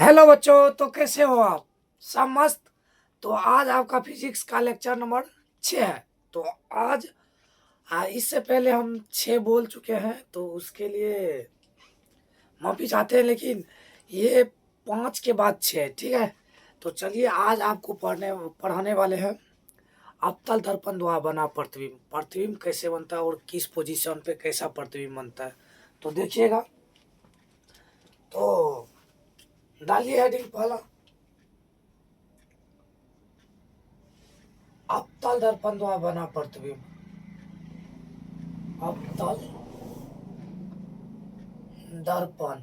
Hello बच्चों, तो कैसे हो आप? सब मस्त। तो आज आपका फिजिक्स का लेक्चर नंबर 6 है। तो आज इससे पहले हम 6 बोल चुके हैं, तो उसके लिए माफी चाहते हैं, लेकिन ये 5 के बाद 6 है, ठीक है। तो चलिए, आज आपको पढ़ाने वाले हैं अवतल दर्पण द्वारा बना प्रतिबिंब। प्रतिबिंब कैसे बनता है और किस पोजीशन पे कैसा प्रतिबिंब बनता है, तो देखिएगा। तो डालिए हेडिंग पहला, अवतल दर्पण द्वारा बना प्रतिबिंब। अवतल दर्पण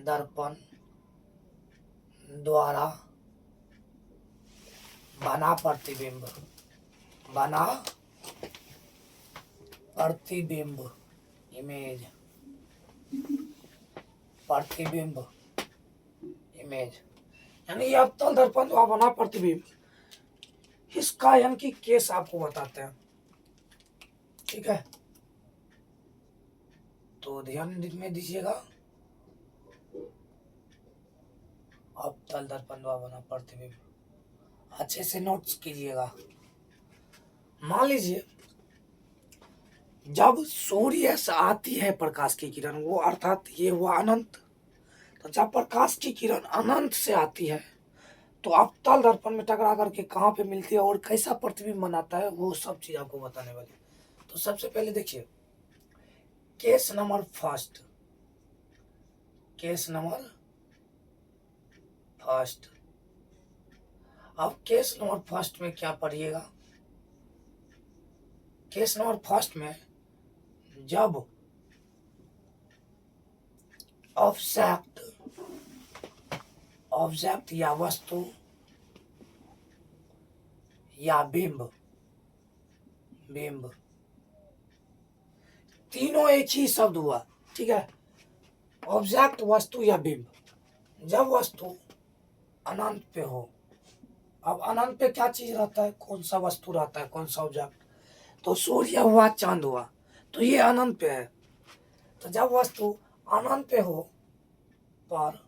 दर्पण द्वारा बना प्रतिबिंब। बना प्रतिबिंब, इमेज, प्रतिबिंब, इमेज, यानी ये अवतल दर्पण द्वारा बना प्रतिबिंब। इसका यानी कि केस आपको बताते हैं, ठीक है। तो ध्यान में दीजिएगा, अवतल दर्पण द्वारा बना प्रतिबिंब अच्छे से नोट्स कीजिएगा। मान लीजिए, जब सूर्य से आती है प्रकाश की किरण, वो अर्थात ये हुआ अनंत। तो जब प्रकाश की किरण अनंत से आती है, तो अवतल दर्पण में टकरा करके कहाँ पे मिलती है और कैसा प्रतिबिंब बनाता है, वो सब चीज आपको बताने वाले। तो सबसे पहले देखिए, case number first, case number first. अब केस नंबर फर्स्ट में क्या पढ़िएगा? केस नंबर फर्स्ट में जब ऑब्जेक्ट ऑब्जेक्ट या वस्तु या बिंब, बिंब तीनों एक ही शब्द हुआ, ठीक है। ऑब्जेक्ट, वस्तु या बिंब, जब वस्तु अनंत पे हो। अब अनंत पे क्या चीज रहता है, कौन सा वस्तु रहता है, कौन सा ऑब्जेक्ट? तो सूर्य हुआ, चांद हुआ, तो ये अनंत पे है। तो जब वस्तु अनंत पे हो, पर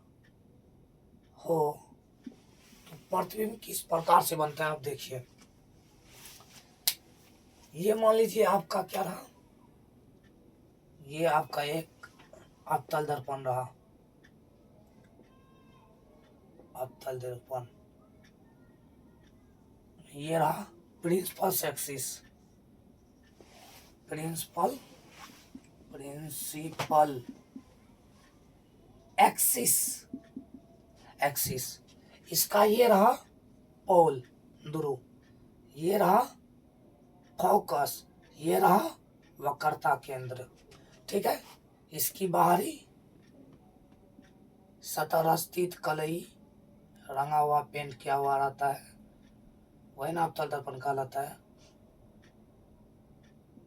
हो, तो प्रतिबिंब किस प्रकार से बनता है, आप देखिए। ये मान लीजिए आपका क्या रहा, ये आपका एक अवतल दर्पण रहा, अवतल दर्पण। ये रहा principal axis, principal principal axis, axis. इसका ये रहा पोल, ध्रुव। ये रहा फोकस, ये रहा वक्रता केंद्र, ठीक है। इसकी बाहरी सतह स्थित कलई रंगा हुआ पेंट किया हुआ रहता है, वही ना अवतल दर्पण कहलाता है,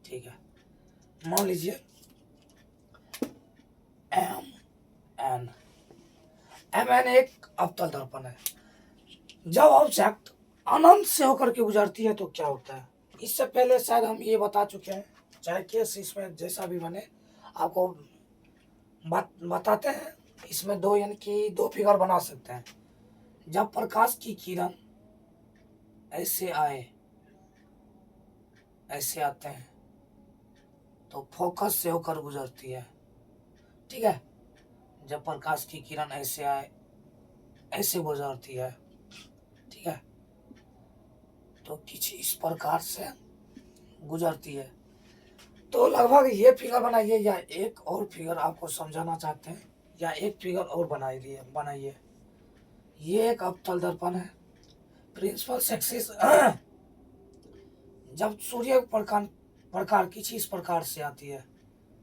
ठीक है। मान लीजिए एम एन, एम एन एक अवतल दर्पण है। जब ऑब्जेक्ट अनंत से होकर के गुजरती है तो क्या होता है, इससे पहले शायद हम ये बता चुके हैं, चाहे केस इसमें जैसा भी बने आपको बताते हैं। इसमें दो, यानी कि दो फिगर बना सकते हैं। जब प्रकाश की किरण ऐसे आए, ऐसे आते हैं, तो फोकस से होकर गुजरती है, ठीक है। जब प्रकाश की किरण ऐसे आए, ऐसे गुजरती है, ठीक है, तो कुछ इस प्रकार से गुजरती है। तो लगभग ये फिगर बनाइए, या एक और फिगर आपको समझाना चाहते हैं, या एक फिगर और बनाइए। ये एक अवतल दर्पण है, प्रिंसिपल एक्सिस। जब सूर्य प्रकार किसी इस प्रकार से आती है,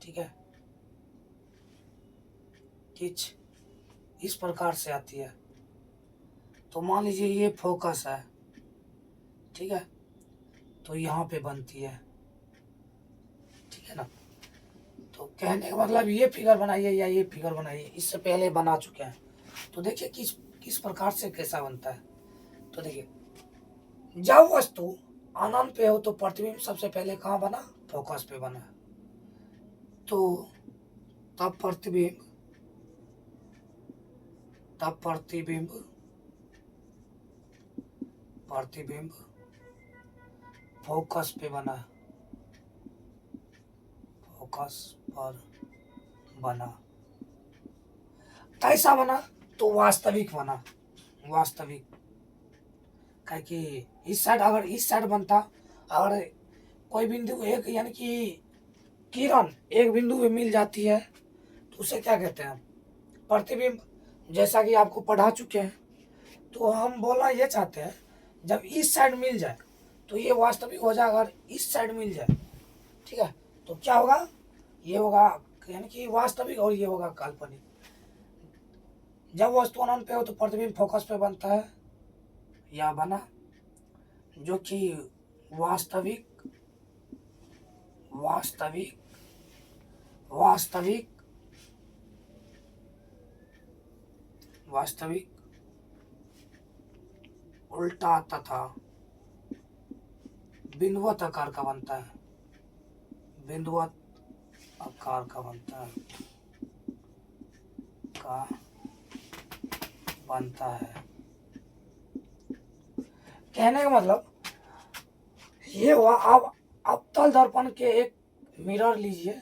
ठीक है, किच इस प्रकार से आती है, तो मान लीजिए ये फोकस है, ठीक है, तो यहाँ पे बनती है, ठीक है ना। तो कहने का मतलब ये फिगर बनाइए या ये फिगर बनाइए, इससे पहले बना चुके हैं। तो देखिए किस किस प्रकार से कैसा बनता है। तो देखिए, जब वस्तु अनंत पे हो तो प्रतिबिंब सबसे पहले कहाँ बना, फोकस पे बना। तो तब प्रतिबिंब तब प्रतिबिंब प्रतिबिंब फोकस पे बना, फोकस पर बना। कैसा बना? तो वास्तविक बना, वास्तविक। क्या कि इस साइड, अगर इस साइड बनता, अगर कोई बिंदु एक यानी कि किरण एक बिंदु पे मिल जाती है तो उसे क्या कहते हैं? प्रतिबिंब। जैसा कि आपको पढ़ा चुके हैं, तो हम बोलना ये चाहते हैं, जब इस साइड मिल जाए तो ये वास्तविक हो जाए, अगर इस साइड मिल जाए, ठीक है, तो क्या होगा? ये होगा यानी कि वास्तविक और ये होगा काल्पनिक। जब वस्तु अनंत पे हो तो प्रतिबिंब फोकस पे बनता है या बना, जो कि वास्तविक वास्तविक वास्तविक वास्तविक उल्टा तथा बिंदुवत आकार का बनता है, बिंदुवत आकार का बनता है, का बनता है। कहने का मतलब ये हुआ। अब अवतल दर्पण के एक मिरर लीजिए,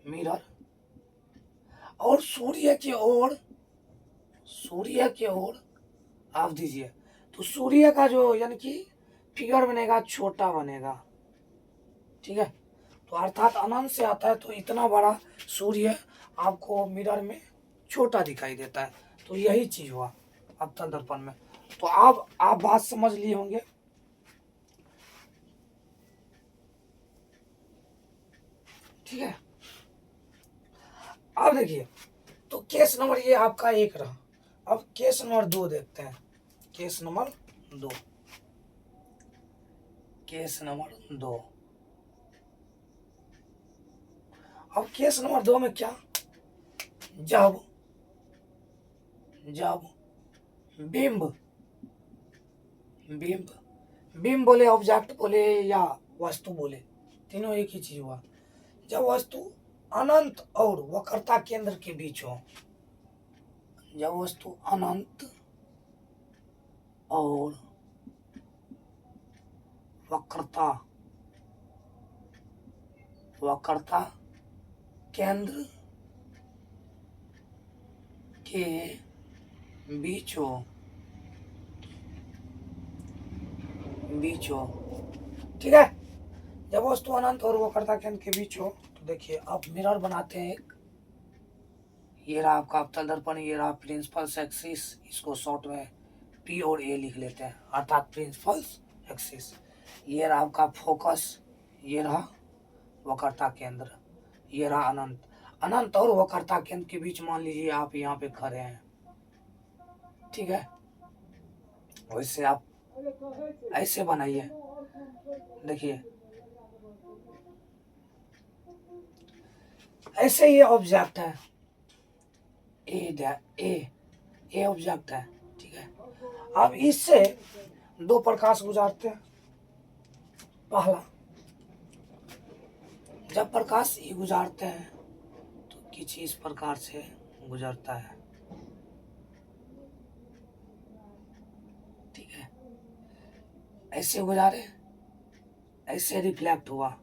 मिरर, और सूर्य की ओर आप दीजिए, तो सूर्य का जो यानी कि फिगर बनेगा, छोटा बनेगा, ठीक है। तो अर्थात अनंत से आता है तो इतना बड़ा सूर्य आपको मिरर में छोटा दिखाई देता है। तो यही चीज हुआ अवतल दर्पण में। तो अब आप बात समझ लिए होंगे। ठीक है, अब देखिए, तो केस नंबर ये आपका 1 रहा। अब केस नंबर 2 देखते हैं। Case number 2, case number 2। अब केस नंबर 2 में क्या? जब जब बिंब बिंब बिंब बोले, ऑब्जेक्ट बोले या वस्तु बोले, तीनों एक ही चीज हुआ। जब वस्तु अनंत और वक्रता केंद्र के बीच हो, जब वस्तु अनंत और वक्रता वक्रता केंद्र के बीच हो, ठीक है। जब वस्तु अनंत और वक्रता केंद्र के बीच हो, तो देखिए अब मिरर बनाते हैं एक। ये रहा आपका अवतल दर्पण, ये रहा प्रिंसिपल एक्सिस, इसको शॉर्ट में पी और ए लिख लेते हैं, अर्थात प्रिंसिपल एक्सिस। ये रहा आपका फोकस, ये रहा वक्रता केंद्र, ये रहा अनंत। अनंत और वक्रता केंद्र के बीच मान लीजिए आप यहाँ पे खड़े हैं, ठीक है। वैसे आप ऐसे बनाइए, देखिए ऐसे ये ऑब्जेक्ट है, ए ऑब्जेक्ट है, ठीक है। अब इससे दो प्रकाश गुजारते हैं। पहला, जब प्रकाश ये गुजारते हैं तो कुछ इस प्रकार से गुजरता है, ठीक है। ऐसे गुजारे, ऐसे रिफ्लेक्ट हुआ।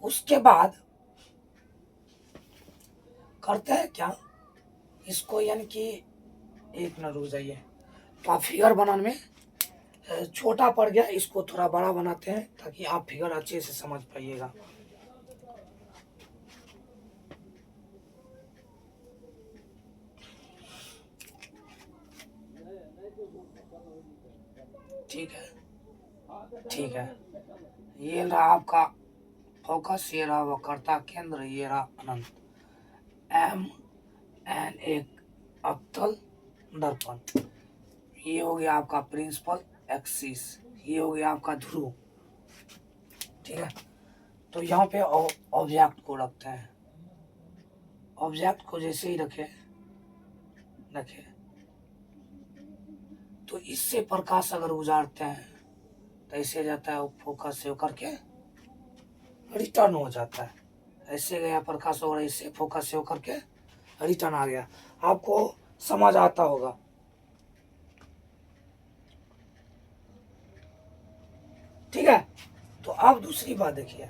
उसके बाद करते हैं क्या, इसको यानी कि एक न रुक जाइए, तो आप फिगर बनाने में छोटा पड़ गया, इसको थोड़ा बड़ा बनाते हैं ताकि आप फिगर अच्छे से समझ पाइएगा। ठीक है, ठीक है। ये रहा आपका फोकस, ये रहा वक्रता केंद्र, ये रहा अनंत। एम एन एक अवतल दर्पण, ये हो गया आपका प्रिंसिपल एक्सिस, ये हो गया आपका ध्रुव, ठीक है। तो यहाँ पे ऑब्जेक्ट को रखते हैं। ऑब्जेक्ट को जैसे ही रखे तो इससे प्रकाश अगर गुजारते हैं तो ऐसे जाता है, फोकस से होकर के रिटर्न हो जाता है। ऐसे गया प्रकाश और ऐसे फोकस से होकर के रिटर्न आ गया। आपको समझ आता होगा। ठीक है, तो अब दूसरी बात देखिए,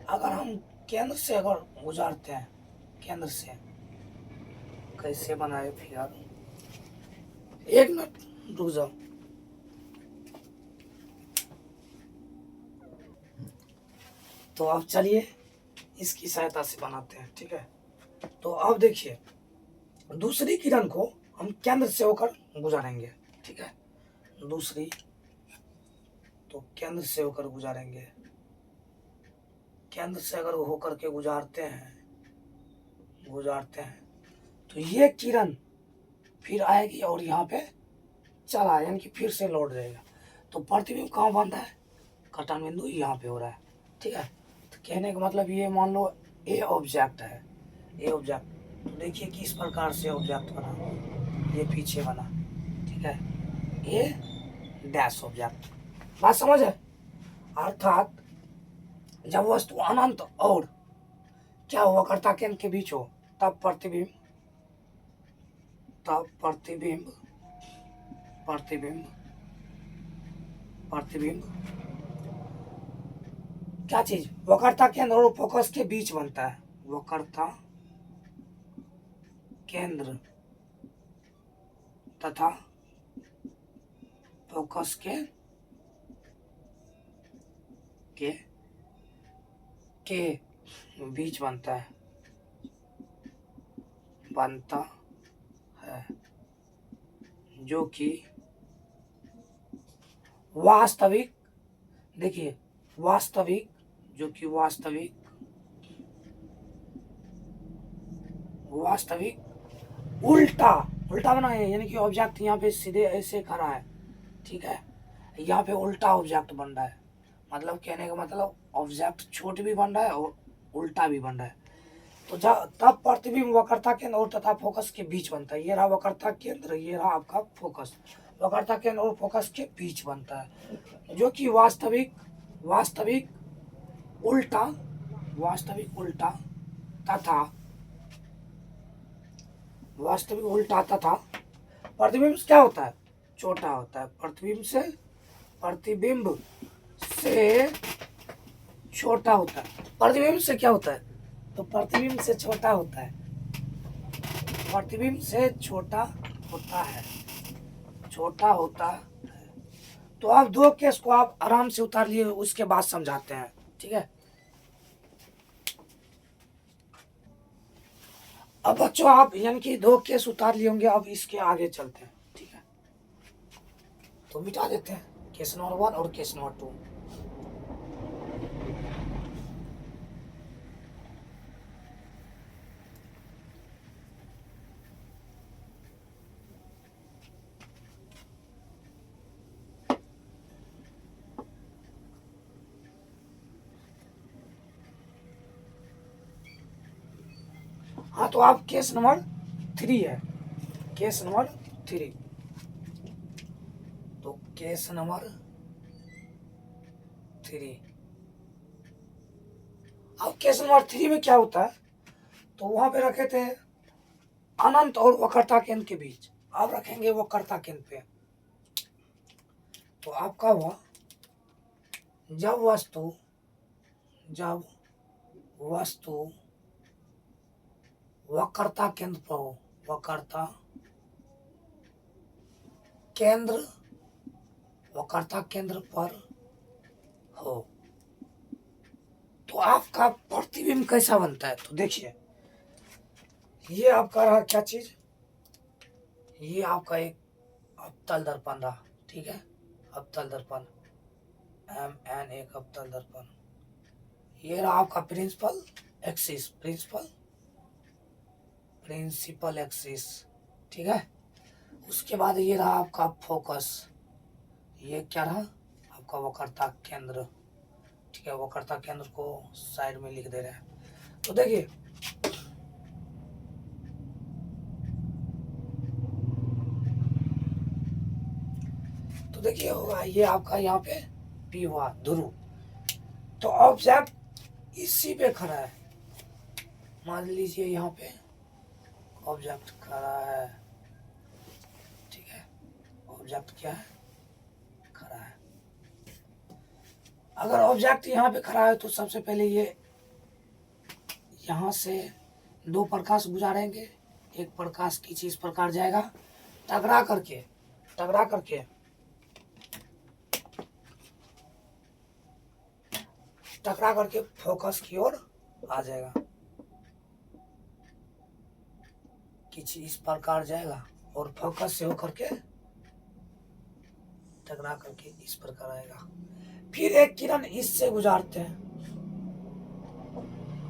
अगर हम केंद्र से अगर गुजारते हैं, केंद्र से कैसे बनाए फिगर, एक मिनट रुक जाओ। तो अब चलिए इसकी सहायता से बनाते हैं। ठीक है, तो अब देखिए दूसरी किरण को हम केंद्र से होकर गुजारेंगे। ठीक है, दूसरी तो केंद्र से होकर गुजारेंगे, केंद्र से अगर होकर के गुजारते हैं तो ये किरण फिर आएगी और यहाँ पे चला, यानी कि फिर से लौट जाएगा। तो प्रतिबिंब कहाँ बन रहा है, कटन बिंदु यहाँ पे हो रहा है। ठीक है, तो कहने का मतलब ये मान लो ए ऑब्जेक्ट है, ए ऑब्जेक्ट, तो देखिए किस प्रकार से ऑब्जेक्ट बना, ये पीछे बना। ठीक है, ए डैश ऑब्जेक्ट, बात समझ है। अर्थात जब वस्तु अनंत और क्या हुआ करता केंद्र के बीच हो, तब प्रतिबिंब क्या चीज वक्रता केंद्र और फोकस के बीच बनता है, वक्रता केंद्र तथा फोकस के बीच बनता है, जो कि वास्तविक, देखिए वास्तविक, जो कि वास्तविक उल्टा बना है, यानी कि ऑब्जेक्ट यहाँ पे सीधे ऐसे खड़ा है। ठीक है, यहाँ पे उल्टा ऑब्जेक्ट बन रहा है, मतलब कहने का मतलब ऑब्जेक्ट छोट भी बन रहा है और उल्टा भी बन रहा है। तो जब तब प्रतिबिंब वक्रता केंद्र और तथा फोकस के बीच बनता है। ये रहा वक्रता केंद्र, ये रहा आपका फोकस, वक्रता केंद्र और फोकस के बीच बनता है, जो कि वास्तविक उल्टा तथा प्रतिबिंब क्या होता है, छोटा होता है। प्रतिबिंब से छोटा होता है। प्रतिबिंब से क्या होता है, तो प्रतिबिंब से छोटा होता है, प्रतिबिंब से छोटा होता है। तो आप दो केस को आप आराम से उतार लिए, उसके बाद समझाते हैं। ठीक है, अब बच्चों आप यानी कि दो केस उतार लिए होंगे, अब इसके आगे चलते हैं। ठीक है, तो मिटा देते हैं केस नंबर 1 और केस नंबर 2। हाँ, तो आप केस नंबर 3 है, केस नंबर 3। तो केस नंबर 3, अब केस नंबर 3 में क्या होता है, तो वहां पे रखे थे अनंत और वक्रता केंद्र के बीच, अब रखेंगे वक्रता केंद्र पे। तो आपका हुआ जब वस्तु वक्रता केंद्र पर हो, वक्रता केंद्र पर हो, तो आपका प्रतिबिंब कैसा बनता है। तो देखिए ये आपका रहा क्या चीज, ये आपका एक अवतल दर्पण रहा। ठीक है, अवतल दर्पण MN एक अवतल दर्पण। ये रहा आपका प्रिंसिपल एक्सिस। ठीक है, उसके बाद ये रहा आपका फोकस, ये क्या रहा आपका वक्रता केंद्र। ठीक है, वक्रता केंद्र को साइड में लिख दे रहे हैं। तो देखिए होगा ये आपका यहाँ पे P हुआ ध्रुव। तो ऑब्जेक्ट इसी पे खड़ा है, मान लीजिए यहाँ पे ऑब्जेक्ट खड़ा है, ऑब्जेक्ट क्या है, खड़ा है। अगर ऑब्जेक्ट यहाँ पे खड़ा है तो सबसे पहले ये यहाँ से दो प्रकाश गुजारेंगे, एक प्रकाश किसी इस प्रकार जाएगा, टकरा करके फोकस की ओर आ जाएगा, किसी इस प्रकार जाएगा और फोकस से होकर के टकरा करके इस प्रकार आएगा। फिर एक किरण इससे गुजारते हैं,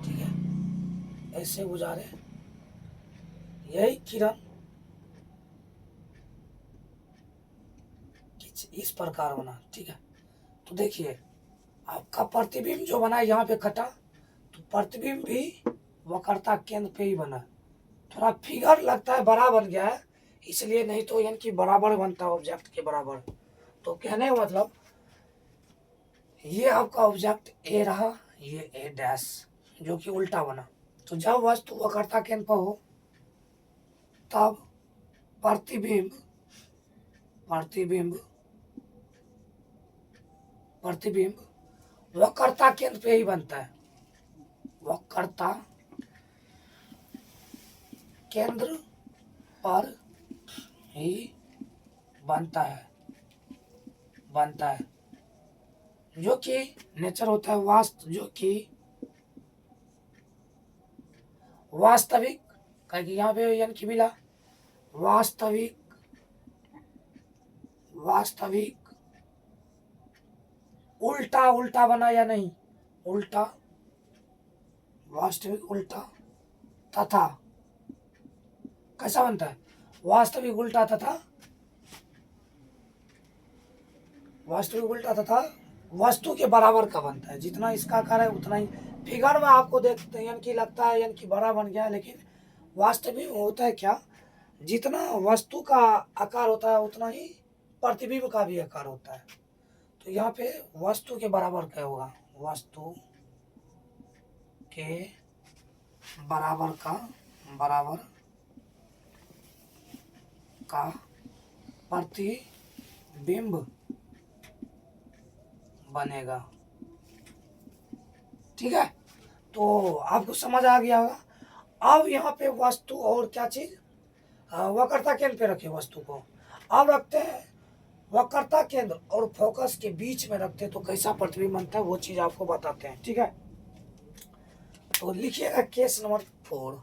ठीक है, ऐसे गुजारे, यही किरण इस प्रकार बना, ठीक है। तो देखिए आपका प्रतिबिंब जो बना यहाँ पे कटा, तो प्रतिबिंब भी वक्रता केंद्र पे ही बना। थोड़ा फिगर लगता है बड़ा बन गया है, इसलिए, नहीं तो यानी कि बराबर बनता है ऑब्जेक्ट के बराबर। तो कहने का मतलब ये आपका ऑब्जेक्ट ए रहा, ये ए डैश जो कि उल्टा बना। तो जब वस्तु वक्रता केंद्र पर हो तब प्रतिबिंब वक्रता केंद्र पे ही बनता है, वक्रता केंद्र पर ही बनता है, जो कि नेचर होता है जो कि वास्तविक, कहीं यहाँ पे यानी कि मिला वास्तविक उल्टा बना या नहीं, उल्टा, वास्तविक उल्टा तथा, कैसा बनता है, वास्तविक उल्टा तथा वस्तु के बराबर का बनता है। जितना इसका आकार है उतना ही फिगर में आपको देखते हैं यानी कि लगता है यानी कि बड़ा बन गया, लेकिन वास्तविक में होता है क्या, जितना वस्तु का आकार होता है उतना ही प्रतिबिंब का भी आकार होता है। तो यहाँ पे वस्तु के बराबर क्या होगा, वस्तु के बराबर का प्रतिबिंब बनेगा, ठीक है। तो आपको समझ आ गया होगा। अब यहाँ पे वस्तु और क्या चीज, वक्रता केंद्र पे रखे वस्तु को, अब रखते हैं वक्रता केंद्र और फोकस के बीच में रखते हैं तो कैसा प्रतिबिंब बनता है वो चीज आपको बताते हैं, ठीक है। तो लिखिएगा केस नंबर 4।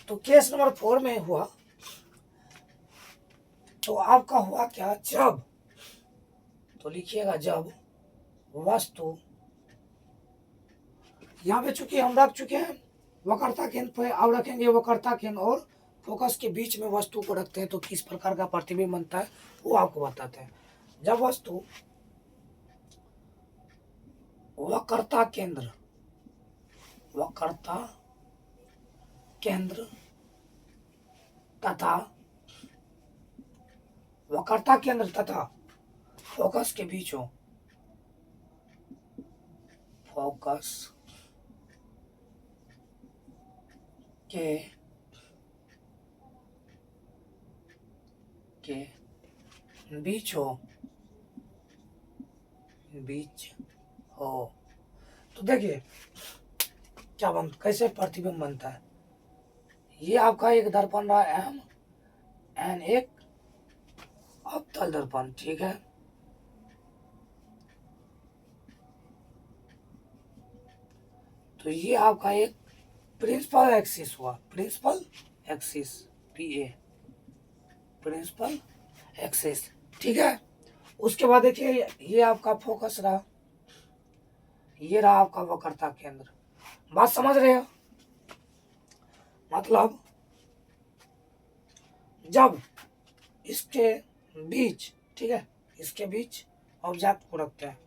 तो केस नंबर 4 में हुआ, तो आपका हुआ क्या, जब, तो लिखिएगा जब वस्तु, यहाँ पे चूंकि हम रख चुके हैं वक्रता केंद्र पे, अब रखेंगे वक्रता केंद्र और फोकस के बीच में वस्तु को रखते हैं तो किस प्रकार का प्रतिबिंब बनता है वो आपको बताते हैं। जब वस्तु वक्रता केंद्र तथा फोकस के बीच हो, फोकस के बीच हो, तो देखिए क्या कैसे प्रतिबिंब बनता है। ये आपका एक दर्पण रहा एम एन, एक अवतल दर्पण, ठीक है। तो ये आपका एक प्रिंसिपल एक्सिस हुआ, प्रिंसिपल एक्सिस, ठीक है। उसके बाद देखिए ये आपका फोकस रहा, ये रहा आपका वक्रता केंद्र। बात समझ रहे हो, मतलब जब इसके बीच, ठीक है, इसके बीच ऑब्जेक्ट को रखते हैं,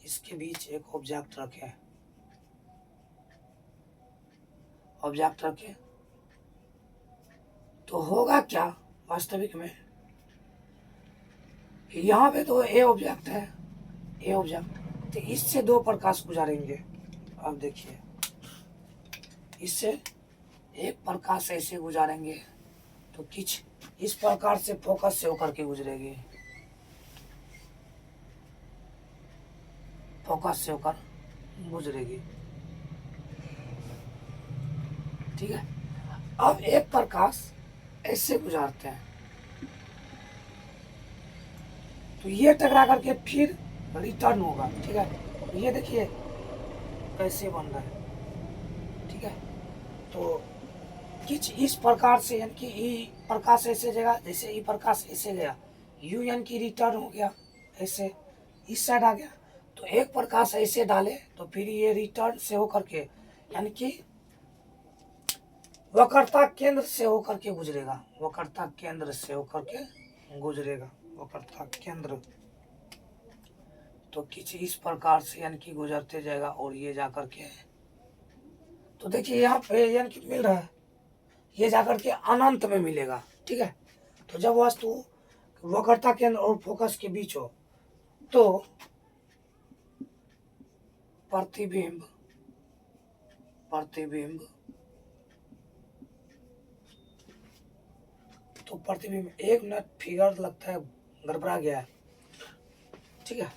इसके बीच एक ऑब्जेक्ट रखे, तो होगा क्या वास्तविक में, यहाँ पे तो ए ऑब्जेक्ट है, तो इससे दो प्रकाश गुजारेंगे। अब देखिए इससे एक प्रकाश ऐसे गुजारेंगे तो कुछ इस प्रकार से फोकस से होकर के गुजरेगी, फोकस से होकर गुजरेगी। ठीक है, अब एक प्रकाश ऐसे गुजारते हैं तो ये टकरा करके फिर रिटर्न होगा। ठीक है, ये देखिए कैसे बन रहा है। ठीक है, तो कुछ इस प्रकार से यानी कि ई प्रकाश ऐसे जगह, जैसे ई प्रकाश ऐसे गया, यू यानी कि रिटर्न हो गया, ऐसे इस साइड आ गया। तो एक प्रकाश ऐसे डाले तो फिर ये रिटर्न से होकर के यानी कि वक्रता केंद्र से होकर के गुजरेगा, वक्रता केंद्र से होकर के गुजरेगा, वक्रता केंद्र। तो कुछ इस प्रकार से यानी कि गुजरते जाएगा और ये जाकर के, तो देखिए यहाँ पे यानी कि मिल रहा है, ये जाकर के अनंत में मिलेगा। ठीक है, तो जब वस्तु वक्रता केंद्र और फोकस के बीच हो तो प्रतिबिंब, प्रतिबिंब, तो प्रतिबिंब, एक मिनट फिगर लगता है गड़बड़ा गया है। ठीक है,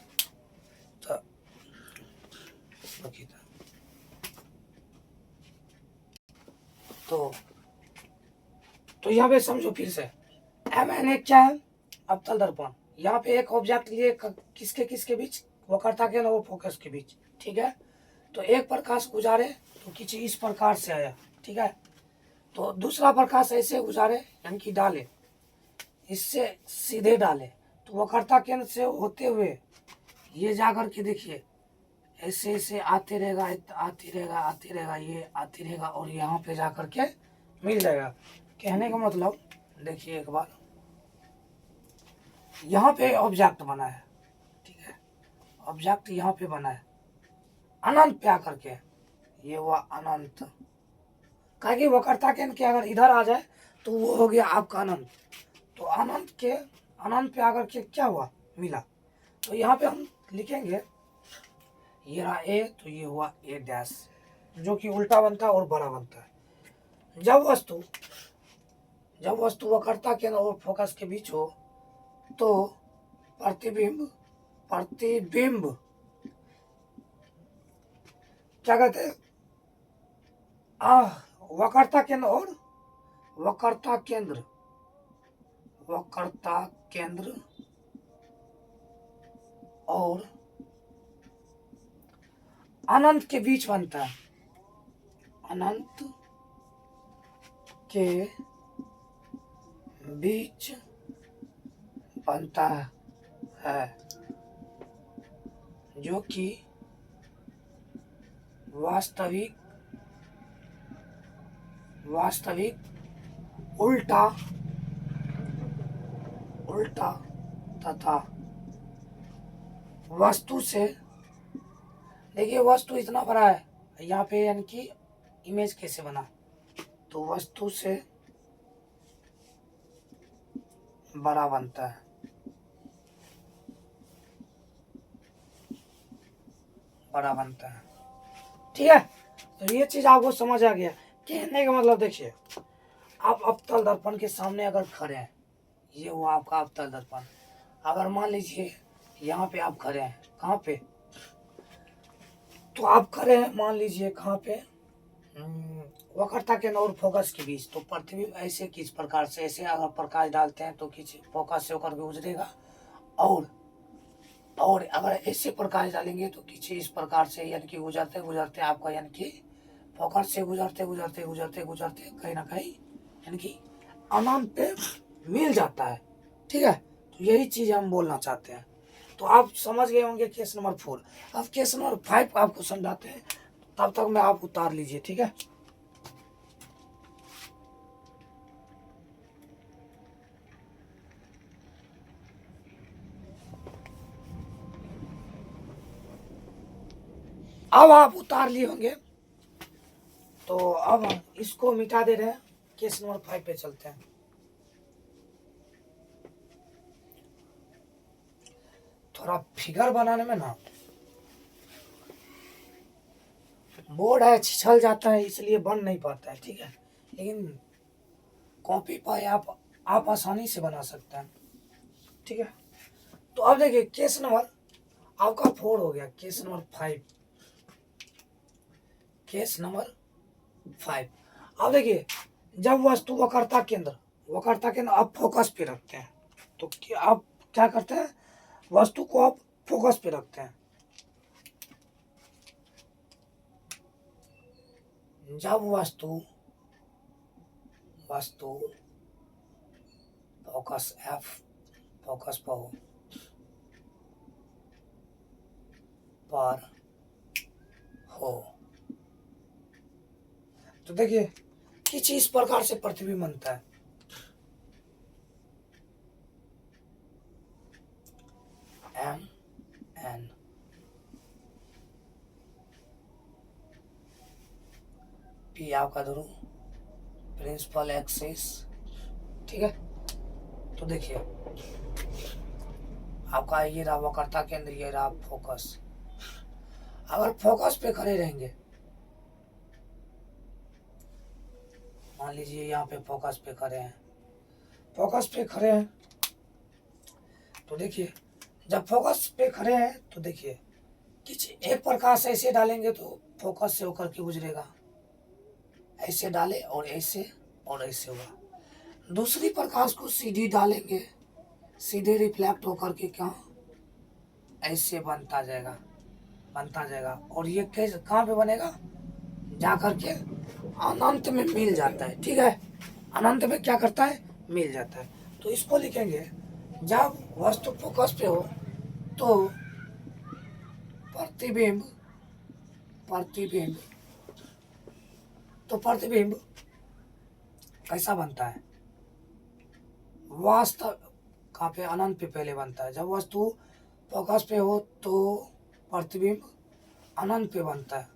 तो यहाँ पे समझो फिर से, एम एन एक क्या है, अवतल दर्पण। यहाँ पे एक ऑब्जेक्ट लिए किसके किसके बीच, वक्रता केंद्र और फोकस के बीच। ठीक है, तो एक प्रकाश गुजारे तो किसी इस प्रकार से आया। ठीक है, तो दूसरा प्रकाश ऐसे गुजारे यानी कि डाले, इससे सीधे डाले तो वक्रता केंद्र से होते हुए ये जाकर के देखिए ऐसे ऐसे आते रहेगा, आती रहेगा, आती रहेगा, ये आती रहेगा और यहाँ पे जाकर के मिल जाएगा। कहने का मतलब देखिए एक बार, यहाँ पे ऑब्जेक्ट बना है। ठीक है, ऑब्जेक्ट यहाँ पे बना है अनंत पे आकर के, ये हुआ अनंत। कहा कि वक्रता केंद्र के अगर इधर आ जाए तो वो हो गया आपका अनंत। तो अनंत के, अनंत पे आकर के क्या हुआ, मिला। तो यहाँ पे हम लिखेंगे ये रहा ए, तो ये हुआ ए डैश, जो कि उल्टा बनता है और बड़ा बनता है। जब वस्तु वक्रता केंद्र और फोकस के बीच हो तो प्रतिबिंब, प्रतिबिंब क्या कहते हैं, वक्रता केंद्र और वक्रता केंद्र, वक्रता केंद्र और अनंत के बीच बनता है, अनंत के बीच बनता है, जो कि वास्तविक, वास्तविक उल्टा, उल्टा तथा वस्तु से, देखिए वस्तु इतना बड़ा है यहाँ पे यानी कि इमेज कैसे बना, तो वस्तु से बड़ा बनता है, बड़ा बनता है। ठीक है, तो ये चीज आपको समझ आ गया। कहने का मतलब देखिए, आप अवतल दर्पण के सामने अगर खड़े हैं, ये हुआ आपका अवतल दर्पण। अगर मान लीजिए यहाँ पे आप खड़े हैं, कहाँ पे, तो आप खड़े हैं मान लीजिए कहाँ पे, वक्रता केंद्र और फोकस के बीच। तो पृथ्वी ऐसे किस प्रकार से, ऐसे अगर प्रकाश डालते हैं तो किसी फोकस से होकर के गुजरेगा, और अगर ऐसे प्रकाश डालेंगे तो किसी इस प्रकार से यानी कि गुजरते गुजरते आपका यानी कि फोकस से गुजरते गुजरते गुजरते गुजरते कहीं ना कहीं यानी कि अनंत पे मिल जाता है। ठीक है, तो यही चीज हम बोलना चाहते हैं। तो आप समझ गए होंगे केस नंबर 4। अब केस नंबर 5 आपको समझाते हैं, तब तक में आप उतार लीजिए। ठीक है, अब आप उतार लिए होंगे, तो अब हम इसको मिटा दे रहे हैं, केस नंबर 5 पे चलते हैं। थोड़ा फिगर बनाने में ना बोर्ड है छिछल जाता है इसलिए बन नहीं पाता है, ठीक है, लेकिन कॉपी पर आप आसानी से बना सकते हैं, ठीक है। तो अब देखिए केस नंबर आपका 4 हो गया, केस नंबर 5, केस नंबर 5। अब देखिए जब वस्तु वक्रता केंद्र आप फोकस पे रखते हैं, तो आप क्या करते हैं, वस्तु को आप फोकस पे रखते हैं। जब वस्तु फोकस पर हो, तो देखिए किस इस प्रकार से प्रतिबिंब बनता है। एम एन पी आपका ध्रुव, प्रिंसिपल एक्सिस, ठीक है। तो देखिए आपका ये रहा वक्रता केंद्र, ये रहा फोकस। अगर फोकस पे खड़े रहेंगे, मान लीजिए यहाँ पे फोकस पे खड़े हैं, तो देखिए जब फोकस पे खड़े हैं तो देखिए किसी एक प्रकाश ऐसे डालेंगे तो फोकस से होकर के गुजरेगा, ऐसे डाले और ऐसे होगा। दूसरी प्रकाश को सीधी डालेंगे, सीधे रिफ्लेक्ट होकर के क्या ऐसे बनता जाएगा और ये कैसे कहाँ पे बनेगा, जा करके अनंत में मिल जाता है, ठीक है। अनंत में क्या करता है, मिल जाता है। तो इसको लिखेंगे जब वस्तु फोकस पे हो तो प्रतिबिंब कैसा बनता है, वास्तव कहाँ पे, अनंत पे पहले बनता है। जब वस्तु फोकस पे हो तो प्रतिबिंब अनंत पे बनता है,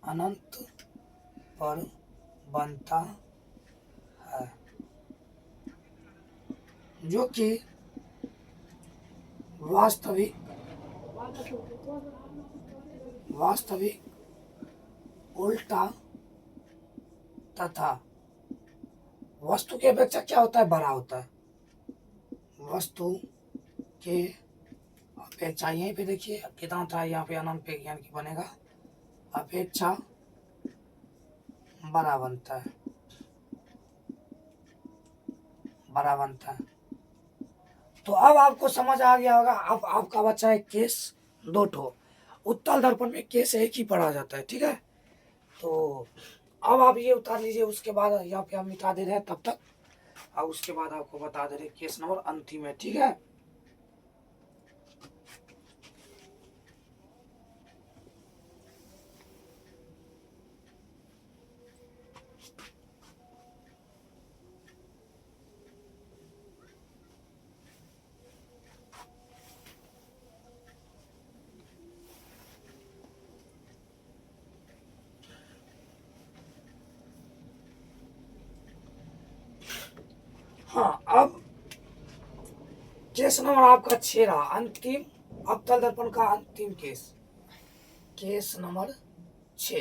अनंत पर बनता है, जो कि वास्तविक उल्टा तथा वस्तु की अपेक्षा क्या होता है, बड़ा होता है। वस्तु के अपेक्षा, यहीं पे देखिए कितना था, यहाँ पे अनंत पे यानी कि बनेगा अपेक्षा बड़ा बनता है। तो अब आपको समझ आ गया होगा। अब आपका बच्चा है केस 2 ठो, उत्तल दर्पण में केस एक ही पढ़ा जाता है, ठीक है। तो अब आप ये उतार लीजिए, उसके बाद यहाँ पे हम मिटा दे रहे हैं तब तक, और उसके बाद आपको बता दे रहे केस नंबर अंतिम है, ठीक है। हाँ, अब केस नंबर आपका 6 रहा, अंतिम अवतल दर्पण का अंतिम केस नंबर 6।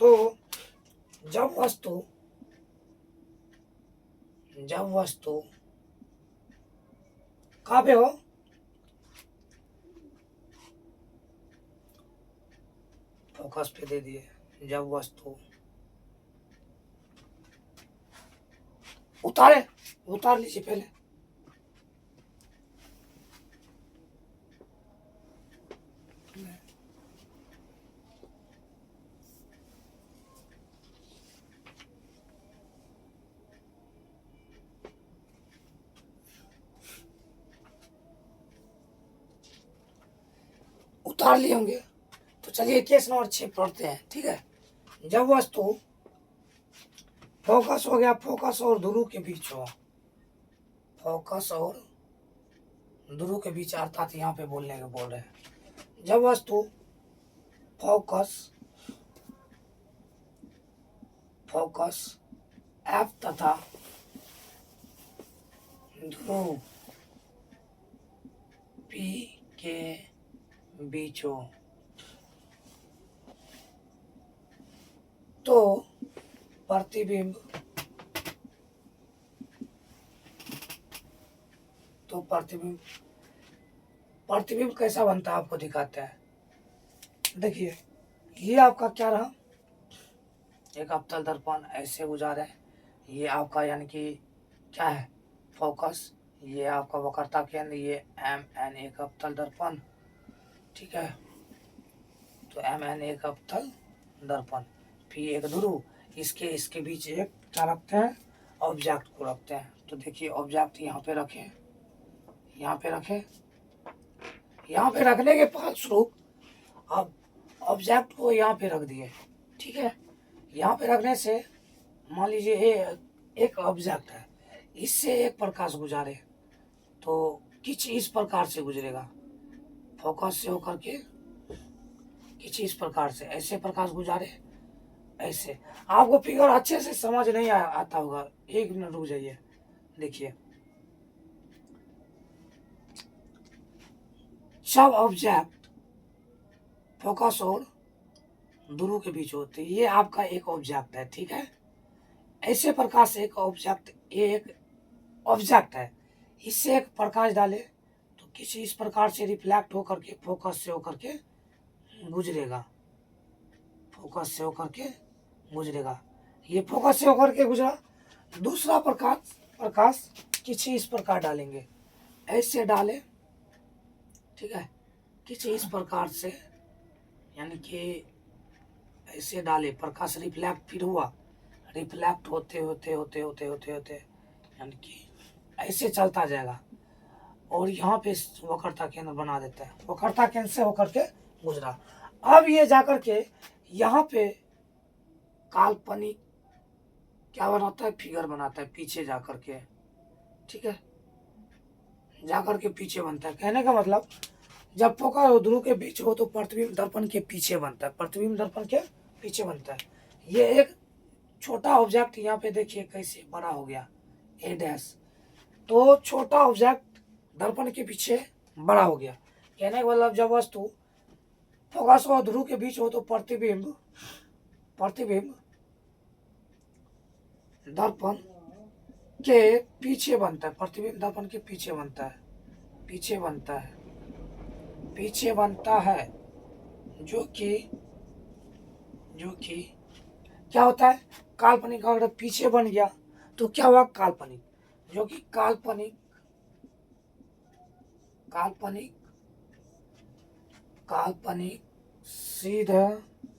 तो जब वस्तु कहाँ पे हो, फोकस पे दे दिए, जब वस्तु उतार लीजिए पहले, उतार लिए होंगे। तो चलिए केस नंबर 6 पढ़ते हैं, ठीक है। जब वस्तु फोकस हो गया, फोकस और ध्रुव के बीच हो, फोकस और ध्रुव के बीच, अर्थात यहाँ पे बोल रहे हैं जब वस्तु फोकस एफ तथा ध्रुव पी के बीच हो तो प्रतिबिंब प्रतिबिंब प्रतिबिंब कैसा बनता है आपको दिखाते हैं। देखिए ये आपका क्या रहा, एक अवतल दर्पण ऐसे गुजारे, ये आपका यानी कि क्या है फोकस, ये आपका वक्रता केंद्र, ये MN एक अवतल दर्पण, ठीक है। तो MN एक अवतल दर्पण, फिर एक ध्रुव, इसके बीच एक क्या रखते हैं, ऑब्जेक्ट को रखते हैं। तो देखिए ऑब्जेक्ट यहाँ पे रखें, यहाँ पे रखें, यहाँ पे रखने के फलस्वरूप अब ऑब्जेक्ट को यहाँ पे रख दिए, ठीक है। यहाँ पे रखने से मान लीजिए ये एक ऑब्जेक्ट है, इससे एक प्रकाश गुजारे तो कुछ इस प्रकार से गुजरेगा, फोकस से होकर के कुछ इस प्रकार से ऐसे प्रकाश गुजारे, ऐसे। आपको फिगर अच्छे से समझ नहीं आता होगा, 1 मिनट रुक जाइए। देखिए जब ऑब्जेक्ट फोकस और ध्रुव के बीच होते, ये आपका एक ऑब्जेक्ट है, ठीक है। ऐसे प्रकार से एक ऑब्जेक्ट है, इससे एक प्रकाश डाले तो किसी इस प्रकार से रिफ्लेक्ट होकर के फोकस से होकर के गुजरेगा, फोकस से होकर के गुजरेगा, ये फोकस से होकर के गुजरा। दूसरा प्रकाश किसी इस प्रकार डालेंगे, ऐसे डाले, ठीक है, किसी इस प्रकार से, यानी कि ऐसे डाले, प्रकाश रिफ्लेक्ट फिर हुआ, रिफ्लेक्ट होते होते होते होते होते होते यानी कि ऐसे चलता जाएगा और यहाँ पे वक्रता केंद्र बना देता है, वक्रता केंद्र से होकर के गुजरा। अब ये जाकर के यहाँ पे काल्पनिक क्या बनाता है, फिगर बनाता है पीछे जाकर के, ठीक है, जाकर के पीछे बनता है। कहने का मतलब जब फोकस और ध्रुव के बीच हो तो प्रतिबिंब दर्पण के पीछे बनता है, प्रतिबिंब दर्पण के पीछे बनता है। ये एक छोटा ऑब्जेक्ट यहाँ पे देखिए कैसे बड़ा हो गया, A डैश, तो छोटा ऑब्जेक्ट दर्पण के पीछे बड़ा हो गया। कहने का मतलब जब वस्तु फोकस और ध्रुव के बीच हो तो प्रतिबिंब दर्पण के पीछे बनता है, प्रतिबिंब दर्पण के पीछे बनता है, पीछे बनता है, जो कि क्या होता है, काल्पनिक। अगर पीछे बन गया तो क्या हुआ, काल्पनिक, जो कि काल्पनिक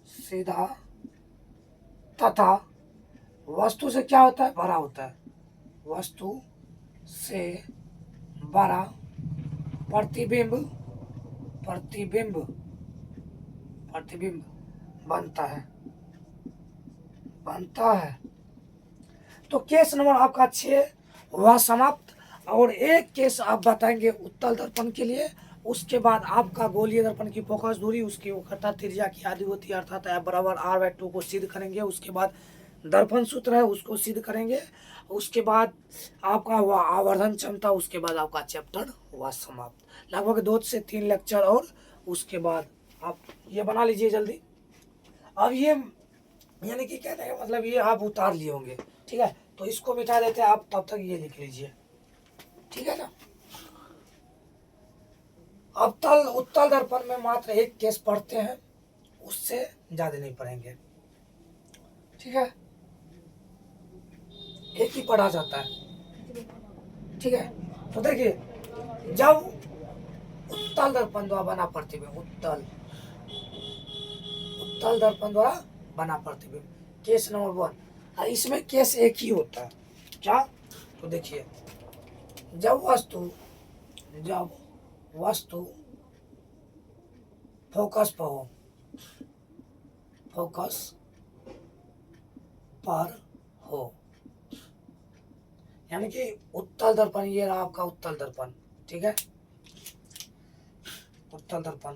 सीधा तथा वस्तु से क्या होता है, बड़ा होता है, वस्तु से बड़ा प्रतिबिंब बनता है। तो केस नंबर आपका 6 हुआ समाप्त। और एक केस आप बताएंगे उत्तल दर्पण के लिए, उसके बाद आपका गोलीय दर्पण की फोकस दूरी, उसकी वक्रता त्रिज्या की आदि होती है, अर्थात F=R/2 को सिद्ध करेंगे। उसके बाद दर्पण सूत्र है उसको सिद्ध करेंगे। उसके बाद आपका हुआ आवर्धन क्षमता, उसके बाद आपका चैप्टर हुआ समाप्त। लगभग 2 से 3 लेक्चर और उसके बाद आप ये बना लीजिए जल्दी। अब ये यानी कि कहने का मतलब ये आप उतार लिए होंगे, ठीक है, तो इसको मिटा देते हैं आप, तब तक ये लिख लीजिए, ठीक है ना। उत्तल दर्पण में मात्र एक केस पढ़ते हैं, उससे ज्यादा नहीं पढ़ेंगे, ठीक है, एक ही पढ़ा जाता है, ठीक है। तो देखिए जब उत्तल दर्पण द्वारा बना प्रतिबिंब, उत्तल दर्पण द्वारा बना प्रतिबिंब, केस नंबर 1, इसमें केस एक ही होता है, क्या, तो देखिए जब वस्तु फोकस पर हो, यानी कि उत्तल दर्पण, ये रहा आपका उत्तल दर्पण, ठीक है, उत्तल दर्पण,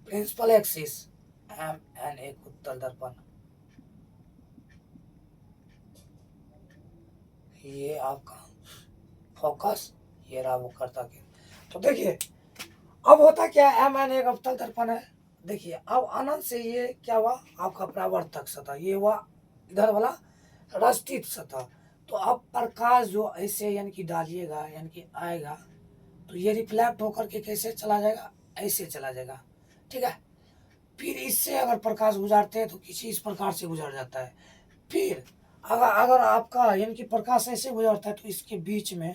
प्रिंसिपल एक्सिस MN एक उत्तल दर्पण, ये आपका फोकस, ये रहा वक्रता के। तो देखिए अब होता क्या है, mn एक अवतल दर्पण है। देखिए अब अनंत से ये क्या हुआ, आपका परावर्तक सतह, ये हुआ इधर वाला रस्टित सतह। तो अब प्रकाश जो ऐसे यानी कि डालिएगा यानी कि आएगा, तो ये रिफ्लेक्ट होकर के कैसे चला जाएगा, ऐसे चला जाएगा, ठीक है। फिर इससे अगर प्रकाश गुजारते हैं तो किसी इस प्रकार से गुजर जाता है। फिर अगर अगर आपका यानी कि प्रकाश ऐसे गुजरता है तो इसके बीच में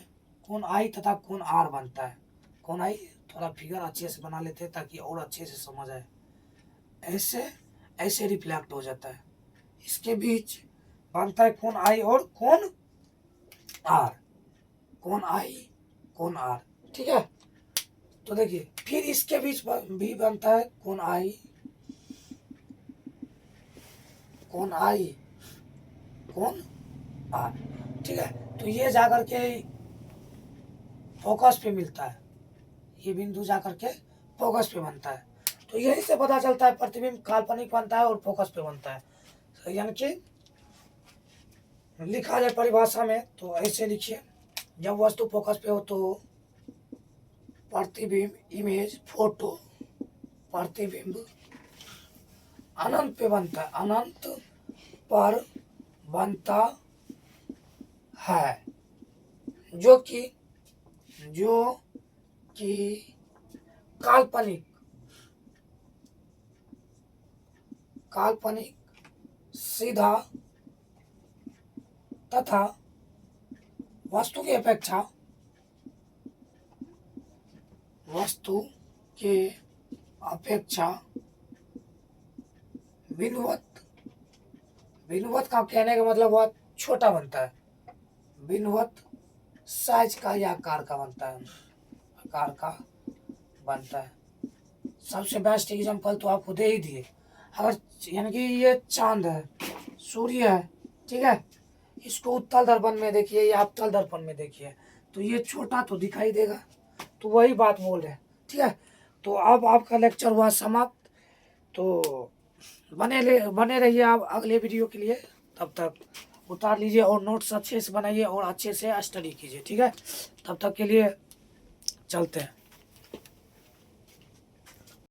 कोण आई तथा कोण आर बनता है। कोण आई थोड़ा फिगर अच्छे से बना लेते हैं ताकि और अच्छे से समझ आए। ऐसे ऐसे रिफ्लेक्ट हो जाता है, इसके बीच बनता है कोण आई और कोण आर, कोण आई कोण आर, ठीक है। तो देखिए फिर इसके बीच भी बनता है कोण आई कोण आर, ठीक है। तो ये जाकर के फोकस पे मिलता है, ये बिंदु जाकर के फोकस पे बनता है। तो यही से पता चलता है प्रतिबिंब काल्पनिक बनता है और फोकस पे बनता है। तो यानी कि लिखा जाए परिभाषा में तो ऐसे लिखिए, जब वस्तु फोकस पे हो तो प्रतिबिंब इमेज फोटो प्रतिबिंब अनंत पे बनता है, अनंत पर बनता है, जो कि काल्पनिक सीधा तथा वस्तु की अपेक्षा बिंदुवत का कहने का मतलब बहुत छोटा बनता है, बिंदुवत साइज का या आकार का बनता है। सबसे बेस्ट एग्जांपल तो आपको दे ही दिए। अगर यानी कि ये चांद है, सूर्य है, ठीक है, इसको उत्तल दर्पण में देखिए या अवतल दर्पण में देखिए तो ये छोटा तो दिखाई देगा। तो वही बात बोल रहे हैं, ठीक है। तो अब आपका लेक्चर हुआ समाप्त। तो बने रहिए आप अगले वीडियो के लिए। तब तक उतार लीजिए और नोट्स अच्छे से बनाइए और अच्छे से स्टडी कीजिए, ठीक है। तब तक के लिए चलते हैं।